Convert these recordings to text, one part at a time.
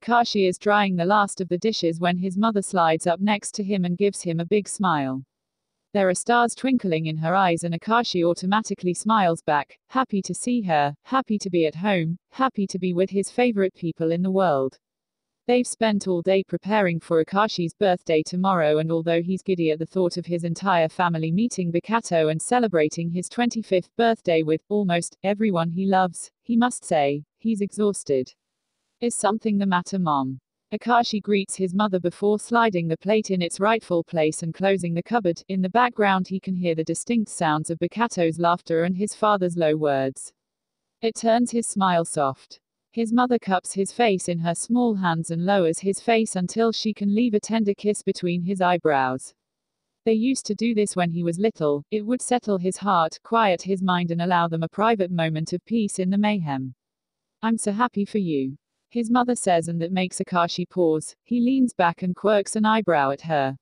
Akaashi is drying the last of the dishes when his mother slides up next to him and gives him a big smile. There are stars twinkling in her eyes and Akaashi automatically smiles back, happy to see her, happy to be at home, happy to be with his favorite people in the world. They've spent all day preparing for Akaashi's birthday tomorrow, and although he's giddy at the thought of his entire family meeting bokuto and celebrating his 25th birthday with almost everyone he loves, he must say, he's exhausted. Is something the matter, Mom? Akaashi greets his mother before sliding the plate in its rightful place and closing the cupboard. In the background he can hear the distinct sounds of bokuto's laughter and his father's low words. It turns his smile soft. His mother cups his face in her small hands and lowers his face until she can leave a tender kiss between his eyebrows. They used to do this when he was little. It would settle his heart, quiet his mind and allow them a private moment of peace in the mayhem. I'm so happy for you, his mother says, and that makes Akaashi pause. He leans back and quirks an eyebrow at her.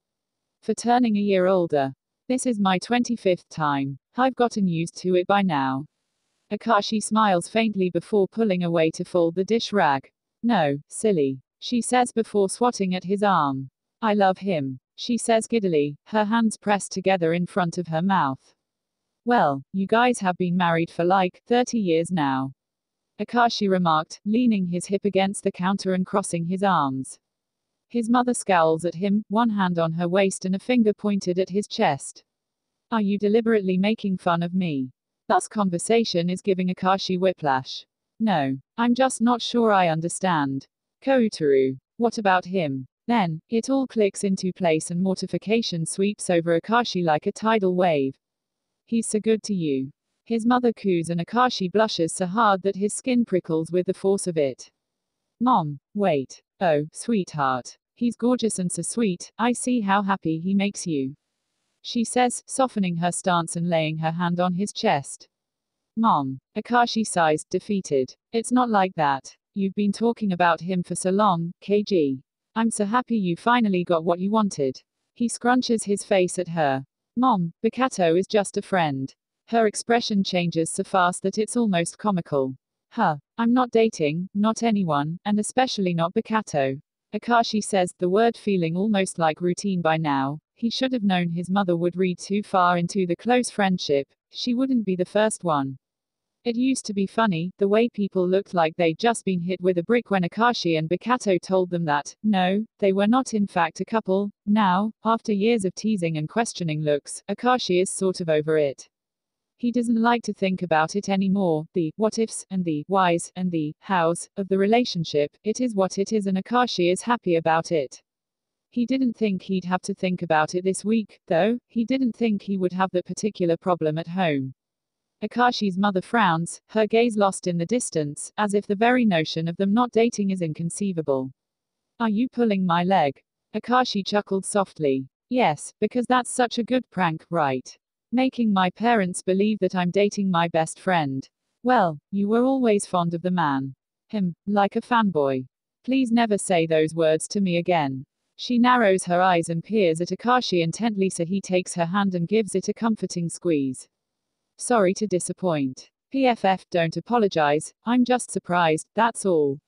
For turning a year older. This is my 25th time. I've gotten used to it by now. Akaashi smiles faintly before pulling away to fold the dish rag. No, silly, she says before swatting at his arm. I love him, she says giddily, her hands pressed together in front of her mouth. Well, you guys have been married for like 30 years now, Akaashi remarked, leaning his hip against the counter and crossing his arms. His mother scowls at him, one hand on her waist and a finger pointed at his chest. Are you deliberately making fun of me? Thus conversation is giving Akaashi whiplash. No, I'm just not sure I understand. Koutarou. What about him? Then, it all clicks into place and mortification sweeps over Akaashi like a tidal wave. He's so good to you, his mother coos, and Akaashi blushes so hard that his skin prickles with the force of it. Mom, wait. Oh, sweetheart. He's gorgeous and so sweet. I see how happy he makes you, she says, softening her stance and laying her hand on his chest. Mom. Akaashi sighs, defeated. It's not like that. You've been talking about him for so long, KG. I'm so happy you finally got what you wanted. He scrunches his face at her. Mom, bokuto is just a friend. Her expression changes so fast that it's almost comical. I'm not dating, not anyone, and especially not bokuto, Akaashi says, the word feeling almost like routine by now. He should have known his mother would read too far into the close friendship. She wouldn't be the first one. It used to be funny, the way people looked like they'd just been hit with a brick when Akaashi and bokuto told them that, no, they were not in fact a couple. Now, after years of teasing and questioning looks, Akaashi is sort of over it. He doesn't like to think about it anymore. The what ifs, and the whys, and the hows, of the relationship. It is what it is and Akaashi is happy about it. He didn't think he'd have to think about it this week, though. He didn't think he would have that particular problem at home. Akaashi's mother frowns, her gaze lost in the distance, as if the very notion of them not dating is inconceivable. Are you pulling my leg? Akaashi chuckled softly. Yes, because that's such a good prank, right? Making my parents believe that I'm dating my best friend. Well, you were always fond of the man. Like a fanboy. Please never say those words to me again. She narrows her eyes and peers at Akaashi intently, so he takes her hand and gives it a comforting squeeze. Sorry to disappoint. PFF, don't apologize, I'm just surprised, that's all.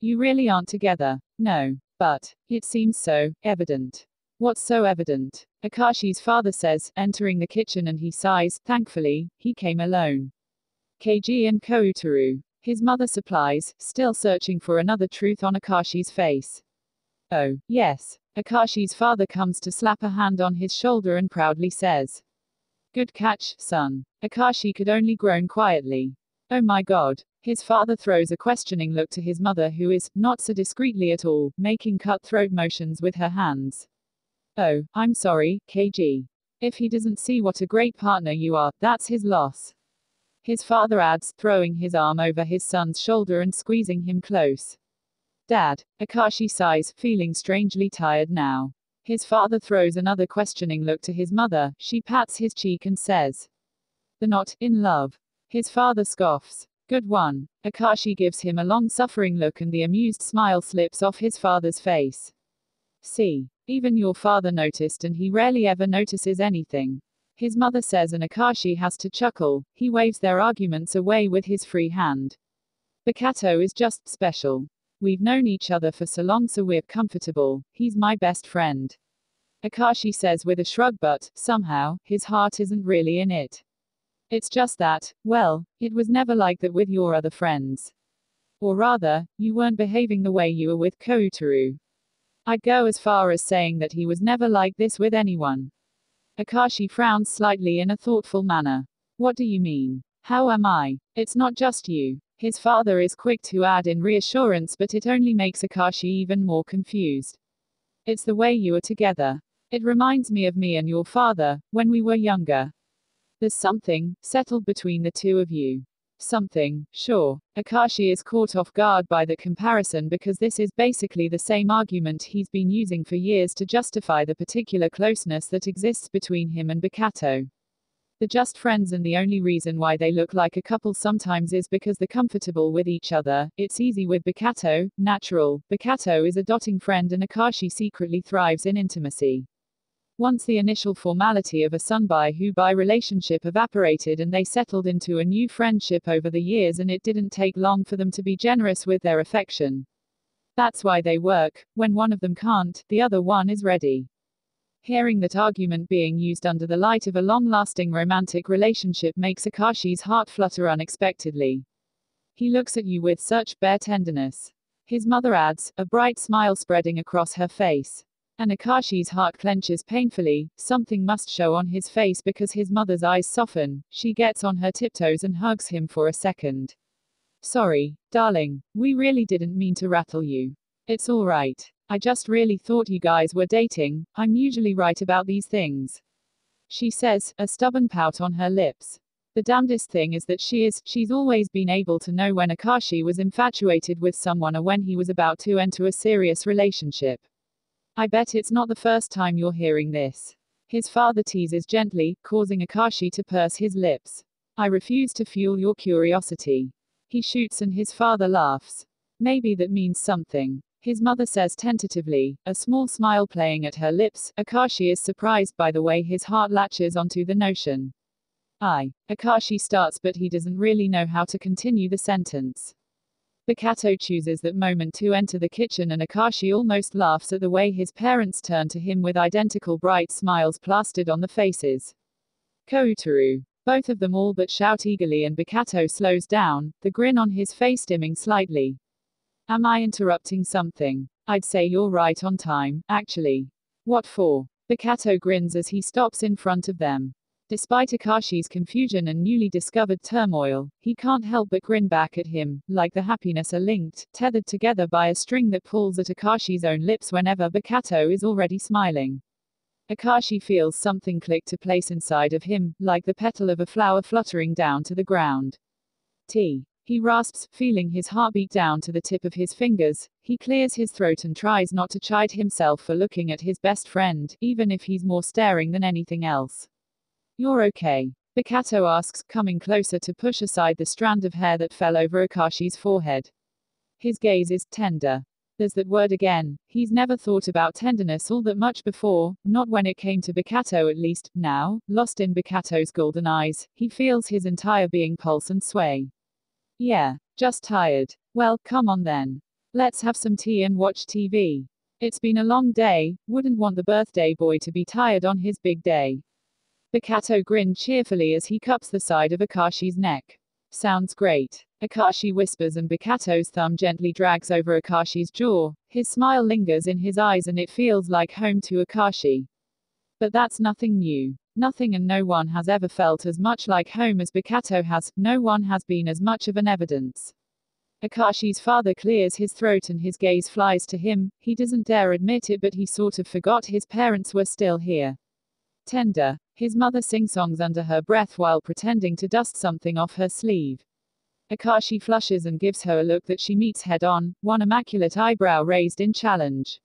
You really aren't together? No. But it seems so evident. What's so evident? Akaashi's father says, entering the kitchen, and he sighs. Thankfully, he came alone. KG and Koutarou. His mother supplies, still searching for another truth on Akaashi's face. Oh, yes. Akaashi's father comes to slap a hand on his shoulder and proudly says, good catch, son. Akaashi could only groan quietly. Oh my god. His father throws a questioning look to his mother, who is, not so discreetly at all, making cutthroat motions with her hands. Oh, I'm sorry, KG. If he doesn't see what a great partner you are, that's his loss. His father adds, throwing his arm over his son's shoulder and squeezing him close. Dad. Akaashi sighs, feeling strangely tired now. His father throws another questioning look to his mother. She pats his cheek and says, they're not in love. His father scoffs. Good one. Akaashi gives him a long-suffering look and the amused smile slips off his father's face. See. Even your father noticed, and he rarely ever notices anything, his mother says, and Akaashi has to chuckle. He waves their arguments away with his free hand. Bokuto is just special. We've known each other for so long, so we're comfortable. He's my best friend. Akaashi says with a shrug, but, somehow, his heart isn't really in it. It's just that, well, it was never like that with your other friends. Or rather, you weren't behaving the way you were with Koutarou. I'd go as far as saying that he was never like this with anyone. Akaashi frowns slightly in a thoughtful manner. What do you mean? How am I? It's not just you. His father is quick to add in reassurance, but it only makes Akaashi even more confused. It's the way you are together. It reminds me of me and your father, when we were younger. There's something settled between the two of you. Something, sure. Akaashi is caught off guard by the comparison because this is basically the same argument he's been using for years to justify the particular closeness that exists between him and bokuto. They're just friends, and the only reason why they look like a couple sometimes is because they're comfortable with each other. It's easy with bokuto, natural. Bokuto is a dotting friend and Akaashi secretly thrives in intimacy. Once the initial formality of a 𝗵𝗶𝗸𝘆𝘂𝘂 relationship evaporated and they settled into a new friendship over the years, and it didn't take long for them to be generous with their affection. That's why they work. When one of them can't, the other one is ready. Hearing that argument being used under the light of a long-lasting romantic relationship makes Akaashi's heart flutter unexpectedly. He looks at you with such bare tenderness. His mother adds, a bright smile spreading across her face. And Akaashi's heart clenches painfully. Something must show on his face because his mother's eyes soften. She gets on her tiptoes and hugs him for a second. Sorry, darling. We really didn't mean to rattle you. It's all right. I just really thought you guys were dating. I'm usually right about these things. She says, a stubborn pout on her lips. The damnedest thing is that she's always been able to know when Akaashi was infatuated with someone or when he was about to enter a serious relationship. I bet it's not the first time you're hearing this. His father teases gently, causing Akaashi to purse his lips. I refuse to fuel your curiosity. He shoots and his father laughs. Maybe that means something. His mother says tentatively, a small smile playing at her lips. Akaashi is surprised by the way his heart latches onto the notion. Akaashi starts, but he doesn't really know how to continue the sentence. Bokuto chooses that moment to enter the kitchen, and Akaashi almost laughs at the way his parents turn to him with identical bright smiles plastered on the faces. Koutarou. Both of them all but shout eagerly, and Bokuto slows down, the grin on his face dimming slightly. Am I interrupting something? I'd say you're right on time, actually. What for? Bokuto grins as he stops in front of them. Despite Akaashi's confusion and newly discovered turmoil, he can't help but grin back at him, like the happiness are linked, tethered together by a string that pulls at Akaashi's own lips whenever Bokuto is already smiling. Akaashi feels something click to place inside of him, like the petal of a flower fluttering down to the ground. He rasps, feeling his heartbeat down to the tip of his fingers. He clears his throat and tries not to chide himself for looking at his best friend, even if he's more staring than anything else. You're okay? Bokuto asks, coming closer to push aside the strand of hair that fell over Akaashi's forehead. His gaze is tender. There's that word again. He's never thought about tenderness all that much before, not when it came to Bokuto at least. Now, lost in Bokuto's golden eyes, he feels his entire being pulse and sway. Yeah, just tired. Well, come on then. Let's have some tea and watch TV. It's been a long day. Wouldn't want the birthday boy to be tired on his big day. Bokuto grinned cheerfully as he cups the side of Akaashi's neck. Sounds great. Akaashi whispers, and Bokuto's thumb gently drags over Akaashi's jaw. His smile lingers in his eyes and it feels like home to Akaashi. But that's nothing new. Nothing and no one has ever felt as much like home as Bokuto has. No one has been as much of an evidence. Akaashi's father clears his throat and his gaze flies to him. He doesn't dare admit it, but he sort of forgot his parents were still here. Tender. His mother sing-songs under her breath while pretending to dust something off her sleeve. Akaashi flushes and gives her a look that she meets head-on, one immaculate eyebrow raised in challenge.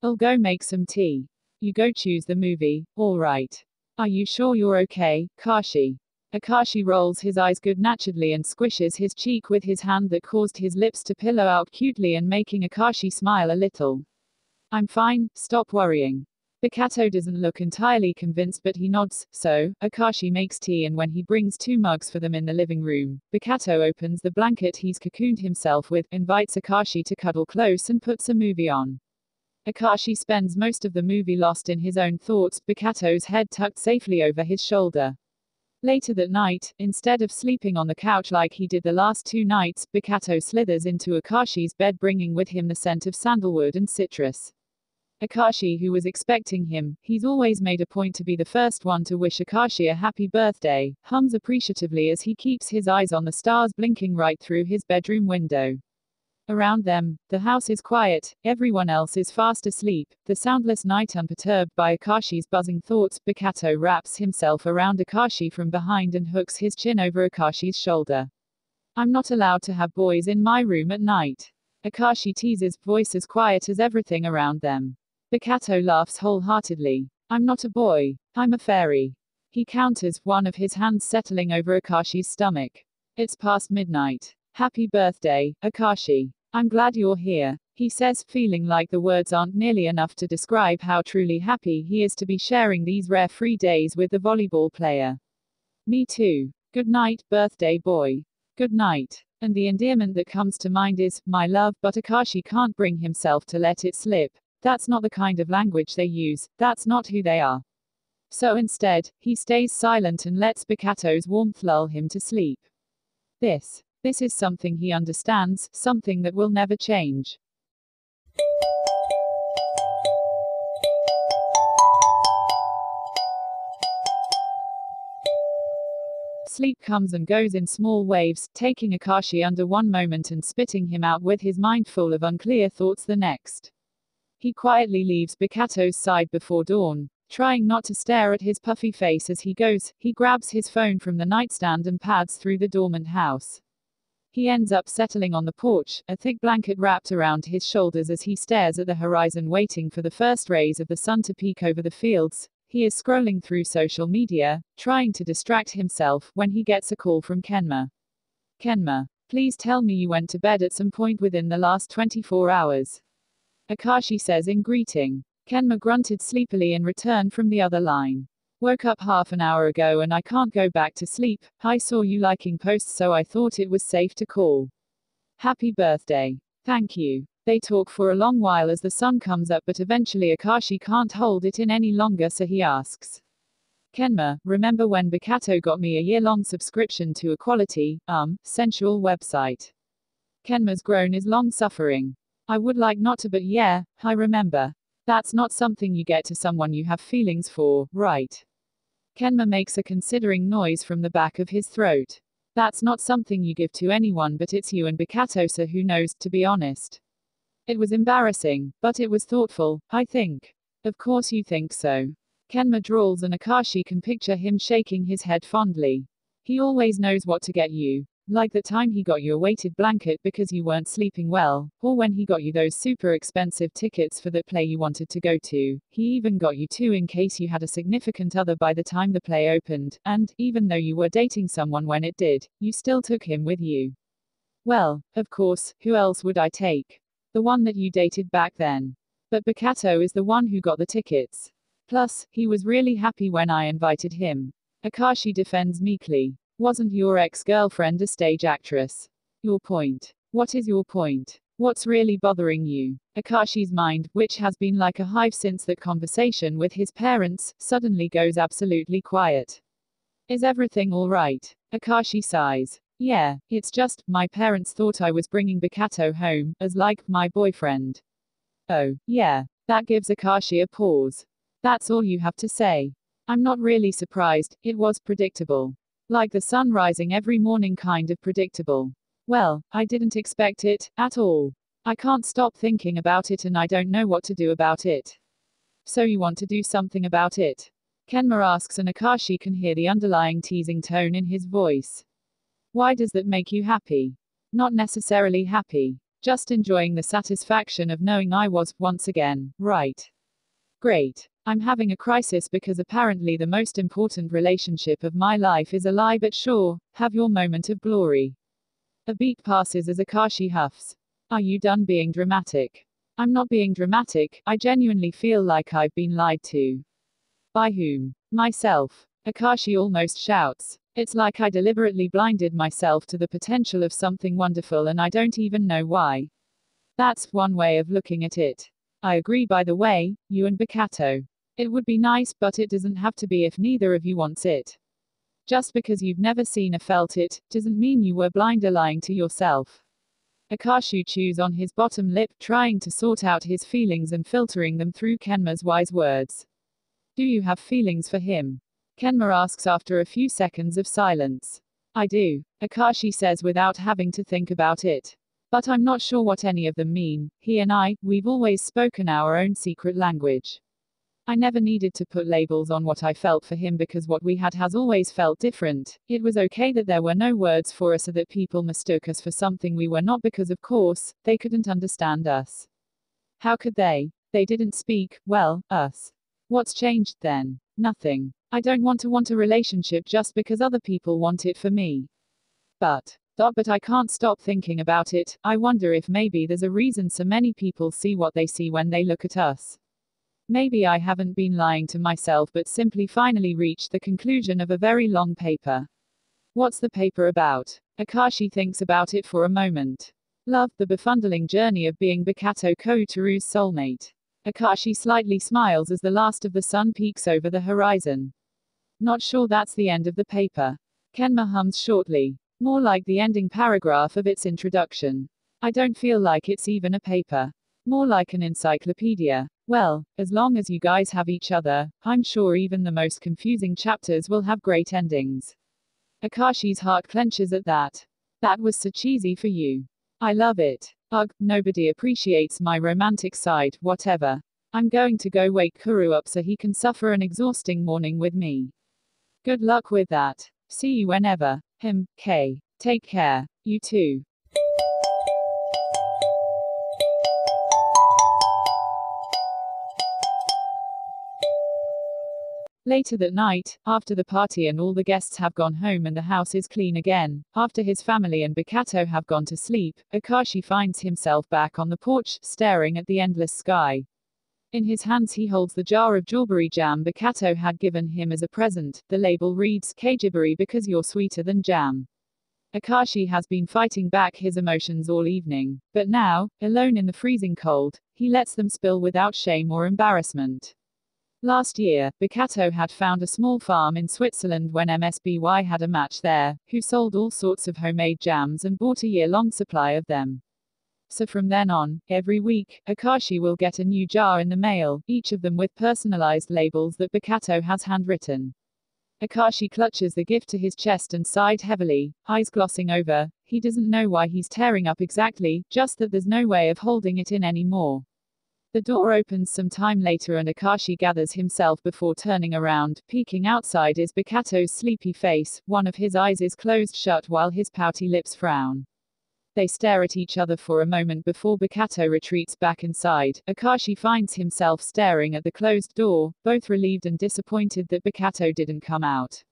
I'll go make some tea. You go choose the movie, all right. Are you sure you're okay, Akaashi? Akaashi rolls his eyes good-naturedly and squishes his cheek with his hand that caused his lips to pillow out cutely and making Akaashi smile a little. I'm fine, stop worrying. bokuto doesn't look entirely convinced, but he nods. So, Akaashi makes tea, and when he brings 2 mugs for them in the living room, bokuto opens the blanket he's cocooned himself with, invites Akaashi to cuddle close, and puts a movie on. Akaashi spends most of the movie lost in his own thoughts, bokuto's head tucked safely over his shoulder. Later that night, instead of sleeping on the couch like he did the last 2 nights, bokuto slithers into Akaashi's bed, bringing with him the scent of sandalwood and citrus. Akaashi, who was expecting him, he's always made a point to be the first one to wish Akaashi a happy birthday, hums appreciatively as he keeps his eyes on the stars blinking right through his bedroom window. Around them, the house is quiet, everyone else is fast asleep, the soundless night unperturbed by Akaashi's buzzing thoughts. Bokuto wraps himself around Akaashi from behind and hooks his chin over Akaashi's shoulder. "I'm not allowed to have boys in my room at night," Akaashi teases, voice as quiet as everything around them. Bokuto laughs wholeheartedly. "I'm not a boy, I'm a fairy," he counters, one of his hands settling over Akaashi's stomach. "It's past midnight. Happy birthday, Akaashi. I'm glad you're here," he says, feeling like the words aren't nearly enough to describe how truly happy he is to be sharing these rare free days with the volleyball player. "Me too. Good night, birthday boy. Good night." And the endearment that comes to mind is, "my love," but Akaashi can't bring himself to let it slip. That's not the kind of language they use, that's not who they are. So instead, he stays silent and lets bokuto's warmth lull him to sleep. This is something he understands, something that will never change. Sleep comes and goes in small waves, taking Akaashi under one moment and spitting him out with his mind full of unclear thoughts the next. He quietly leaves bokuto's side before dawn, trying not to stare at his puffy face as he goes. He grabs his phone from the nightstand and pads through the dormant house. He ends up settling on the porch, a thick blanket wrapped around his shoulders as he stares at the horizon, waiting for the first rays of the sun to peek over the fields. He is scrolling through social media, trying to distract himself, when he gets a call from 𝐤𝐴. "𝐤𝐴, please tell me you went to bed at some point within the last 24 hours. Akaashi says in greeting. 𝐤𝐴 grunted sleepily in return from the other line. "Woke up half an hour ago and I can't go back to sleep. I saw you liking posts, so I thought it was safe to call. Happy birthday." "Thank you." They talk for a long while as the sun comes up, but eventually Akaashi can't hold it in any longer, so he asks. "𝐤𝐴, remember when bokuto got me a year-long subscription to a quality, sensual website? 𝐤𝐴's groan is long-suffering. "I would like not to, but yeah, I remember. That's not something you get to someone you have feelings for, right?" 𝐤𝐴 makes a considering noise from the back of his throat. "That's not something you give to anyone, but it's you and bokuto, so who knows, to be honest. It was embarrassing, but it was thoughtful, I think." "Of course you think so." 𝐤𝐴 drawls, and Akaashi can picture him shaking his head fondly. "He always knows what to get you. Like the time he got you a weighted blanket because you weren't sleeping well, or when he got you those super expensive tickets for that play you wanted to go to. He even got you 2 in case you had a significant other by the time the play opened, and, even though you were dating someone when it did, you still took him with you." "Well, of course, who else would I take? The one that you dated back then. But bokuto is the one who got the tickets. Plus, he was really happy when I invited him." Akaashi defends meekly. "Wasn't your ex-girlfriend a stage actress? Your point. What is your point? What's really bothering you?" Akaashi's mind, which has been like a hive since that conversation with his parents, suddenly goes absolutely quiet. "Is everything all right?" Akaashi sighs. "Yeah, it's just, my parents thought I was bringing bokuto home, as like, my boyfriend." "Oh, yeah." That gives Akaashi a pause. "That's all you have to say?" "I'm not really surprised, it was predictable. Like the sun rising every morning, kind of predictable." "Well, I didn't expect it, at all. I can't stop thinking about it and I don't know what to do about it." "So you want to do something about it?" 𝐤𝐴 asks, and Akaashi can hear the underlying teasing tone in his voice. "Why does that make you happy?" "Not necessarily happy. Just enjoying the satisfaction of knowing I was, once again, right." "Great. I'm having a crisis because apparently the most important relationship of my life is a lie, but sure, have your moment of glory." A beat passes as Akaashi huffs. "Are you done being dramatic?" I'm not being dramatic, I genuinely feel like I've been lied to. By whom? Myself. Akaashi almost shouts. It's like I deliberately blinded myself to the potential of something wonderful and I don't even know why. That's one way of looking at it. I agree, by the way, you and bokuto. It would be nice, but it doesn't have to be if neither of you wants it. Just because you've never seen or felt it, doesn't mean you were blind or lying to yourself. Akaashi chews on his bottom lip, trying to sort out his feelings and filtering them through 𝐤𝐻𝐻 wise words. Do you have feelings for him? 𝐤𝐻𝐻 asks after a few seconds of silence. I do, Akaashi says without having to think about it. But I'm not sure what any of them mean. He and we've always spoken our own secret language. I never needed to put labels on what I felt for him because what we had has always felt different. It was okay that there were no words for us or that people mistook us for something we were not because of course, they couldn't understand us. How could they? They didn't speak, well, us. What's changed then? Nothing. I don't want a relationship just because other people want it for me. But I can't stop thinking about it. I wonder if maybe there's a reason so many people see what they see when they look at us. Maybe I haven't been lying to myself but simply finally reached the conclusion of a very long paper. What's the paper about? Akaashi thinks about it for a moment. Love, the befundling journey of being bokuto koutarou's soulmate. Akaashi slightly smiles as the last of the sun peeks over the horizon. Not sure that's the end of the paper. 𝐤𝐻𝐻 hums shortly. More like the ending paragraph of its introduction. I don't feel like it's even a paper. More like an encyclopedia. Well, as long as you guys have each other, I'm sure even the most confusing chapters will have great endings. Akaashi's heart clenches at that. That was so cheesy for you. I love it. Ugh, nobody appreciates my romantic side, whatever. I'm going to go wake Koutarou up so he can suffer an exhausting morning with me. Good luck with that. See you whenever. 𝗵𝗶𝗶𝗆. Take care. You too. Later that night, after the party and all the guests have gone home and the house is clean again, after his family and bokuto have gone to sleep, Akaashi finds himself back on the porch, staring at the endless sky. In his hands he holds the jar of jawberry jam bokuto had given him as a present. The label reads, 𝐥𝐵𝐵𝐺𝐵𝐵𝐵 because you're sweeter than jam. Akaashi has been fighting back his emotions all evening, but now, alone in the freezing cold, he lets them spill without shame or embarrassment. Last year, bokuto had found a small farm in Switzerland when 𝗵𝗶𝗶𝗆 had a match there, who sold all sorts of homemade jams and bought a year-long supply of them. So from then on, every week, Akaashi will get a new jar in the mail, each of them with personalized labels that bokuto has handwritten. Akaashi clutches the gift to his chest and sighed heavily, eyes glossing over. He doesn't know why he's tearing up exactly, just that there's no way of holding it in anymore. The door opens some time later and Akaashi gathers himself before turning around. Peeking outside is bokuto's sleepy face, one of his eyes is closed shut while his pouty lips frown. They stare at each other for a moment before bokuto retreats back inside. Akaashi finds himself staring at the closed door, both relieved and disappointed that bokuto didn't come out.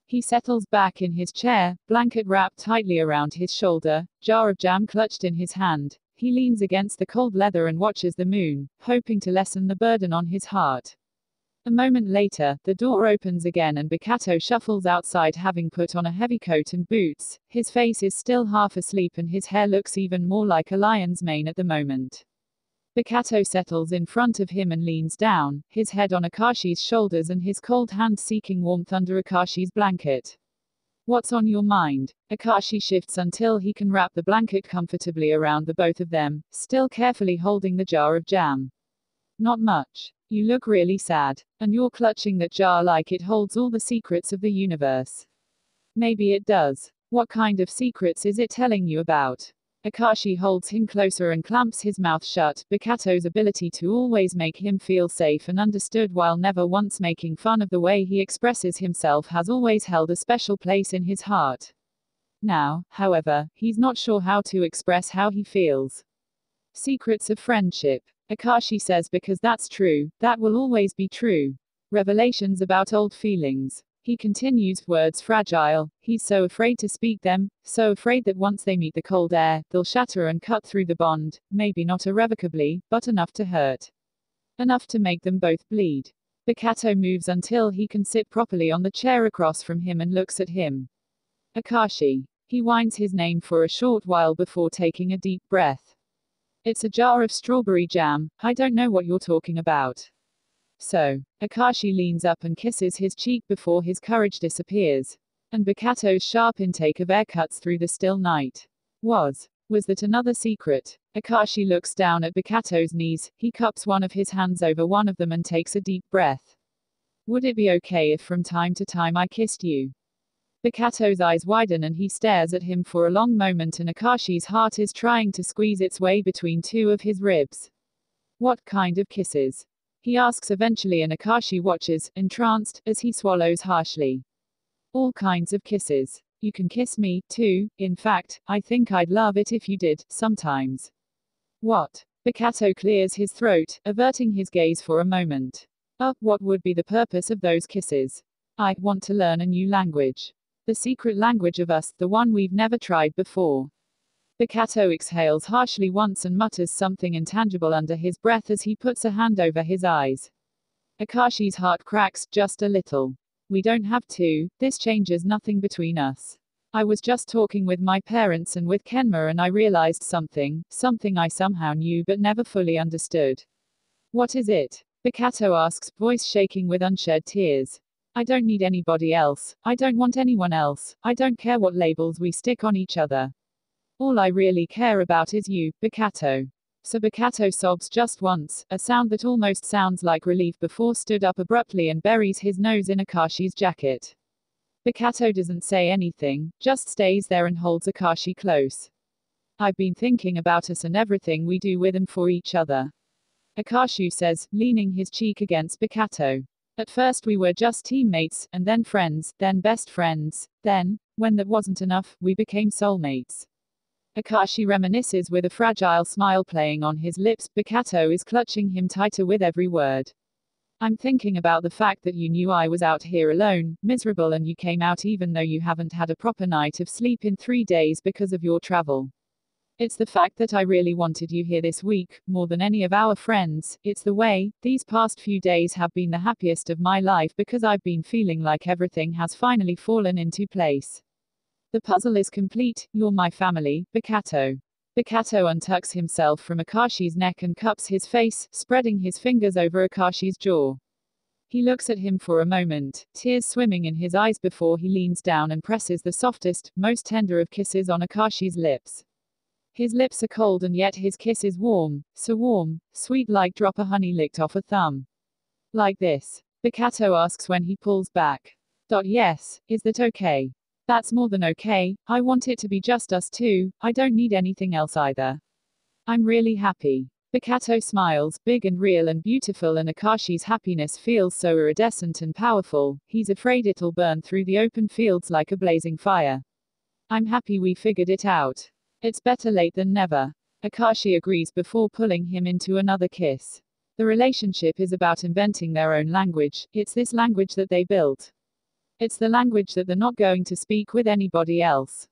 He settles back in his chair, blanket wrapped tightly around his shoulder, jar of jam clutched in his hand. He leans against the cold leather and watches the moon, hoping to lessen the burden on his heart. A moment later, the door opens again and bokuto shuffles outside having put on a heavy coat and boots. His face is still half asleep and his hair looks even more like a lion's mane at the moment. Bokuto settles in front of him and leans down, his head on Akaashi's shoulders and his cold hand seeking warmth under Akaashi's blanket. What's on your mind? Akaashi shifts until he can wrap the blanket comfortably around the both of them, still carefully holding the jar of jam. Not much. You look really sad. And you're clutching that jar like it holds all the secrets of the universe. Maybe it does. What kind of secrets is it telling you about? Akaashi holds him closer and clamps his mouth shut. Bokuto's ability to always make him feel safe and understood while never once making fun of the way he expresses himself has always held a special place in his heart. Now, however, he's not sure how to express how he feels. Secrets of friendship. Akaashi says because that's true, that will always be true. Revelations about old feelings. He continues, words fragile, he's so afraid to speak them, so afraid that once they meet the cold air, they'll shatter and cut through the bond, maybe not irrevocably, but enough to hurt. Enough to make them both bleed. 𝗵𝗶𝗸𝘆𝘂𝐂𝑂 moves until he can sit properly on the chair across from him and looks at him. Akaashi. He whines his name for a short while before taking a deep breath. It's a jar of strawberry jam, I don't know what you're talking about. So, Akaashi leans up and kisses his cheek before his courage disappears. And 𝗵𝗶𝗸𝘆𝘂𝑂's sharp intake of air cuts through the still night. Was that another secret? Akaashi looks down at 𝗵𝗶𝗸𝘆𝘂𝑂's knees, he cups one of his hands over one of them and takes a deep breath. Would it be okay if from time to time I kissed you? 𝗵𝗶𝗸𝘆𝑂's eyes widen and he stares at him for a long moment and Akaashi's heart is trying to squeeze its way between two of his ribs. What kind of kisses? He asks eventually and Akaashi watches, entranced, as he swallows harshly. All kinds of kisses. You can kiss me, too, in fact, I think I'd love it if you did, sometimes. What? 𝗵𝗶𝗸𝘆𝘂𝑂 clears his throat, averting his gaze for a moment. What would be the purpose of those kisses? I want to learn a new language. The secret language of us, the one we've never tried before. 𝗵𝗶𝗸𝘆𝘂𝑂 exhales harshly once and mutters something intangible under his breath as he puts a hand over his eyes. Akaashi's heart cracks, just a little. We don't have to, this changes nothing between us. I was just talking with my parents and with 𝐥𝐚𝐧𝐠𝐶 and I realized something I somehow knew but never fully understood. What is it? 𝗵𝗶𝗸𝘆𝘂𝑂 asks, voice shaking with unshed tears. I don't need anybody else, I don't want anyone else, I don't care what labels we stick on each other. All I really care about is you, 𝗵𝗶𝗸𝘆𝘂𝑂. So 𝗵𝗶𝗸𝘆𝑂 sobs just once, a sound that almost sounds like relief before stood up abruptly and buries his nose in Akaashi's jacket. 𝗵𝗶𝗸𝘆𝑂 doesn't say anything, just stays there and holds Akaashi close. I've been thinking about us and everything we do with and for each other. Akaashi says, leaning his cheek against 𝗵𝗶𝗸𝘆𝘂𝑂. At first we were just teammates, and then friends, then best friends, then, when that wasn't enough, we became soulmates. Akaashi reminisces with a fragile smile playing on his lips, 𝗵𝗶𝗸𝘆𝘂𝑂 is clutching him tighter with every word. I'm thinking about the fact that you knew I was out here alone, miserable and you came out even though you haven't had a proper night of sleep in 3 days because of your travel. It's the fact that I really wanted you here this week, more than any of our friends. It's the way, these past few days have been the happiest of my life because I've been feeling like everything has finally fallen into place. The puzzle is complete, you're my family, 𝗵𝗶𝗸𝘆𝘂𝑂. 𝗵𝗶𝗸𝗆𝗆 untucks himself from Akaashi's neck and cups his face, spreading his fingers over Akaashi's jaw. He looks at him for a moment, tears swimming in his eyes before he leans down and presses the softest, most tender of kisses on Akaashi's lips. His lips are cold and yet his kiss is warm, so warm, sweet like drop of honey licked off a thumb. Like this? 𝗵𝗶𝗸𝘆𝘂𝑂 asks when he pulls back. Yes, is that okay? That's more than okay, I want it to be just us two, I don't need anything else either. I'm really happy. 𝗵𝗶𝗸𝘆𝘂𝑂 smiles, big and real and beautiful and Akaashi's happiness feels so iridescent and powerful, he's afraid it'll burn through the open fields like a blazing fire. I'm happy we figured it out. It's better late than never. Akaashi agrees before pulling him into another kiss. The relationship is about inventing their own language, it's this language that they built. It's the language that they're not going to speak with anybody else.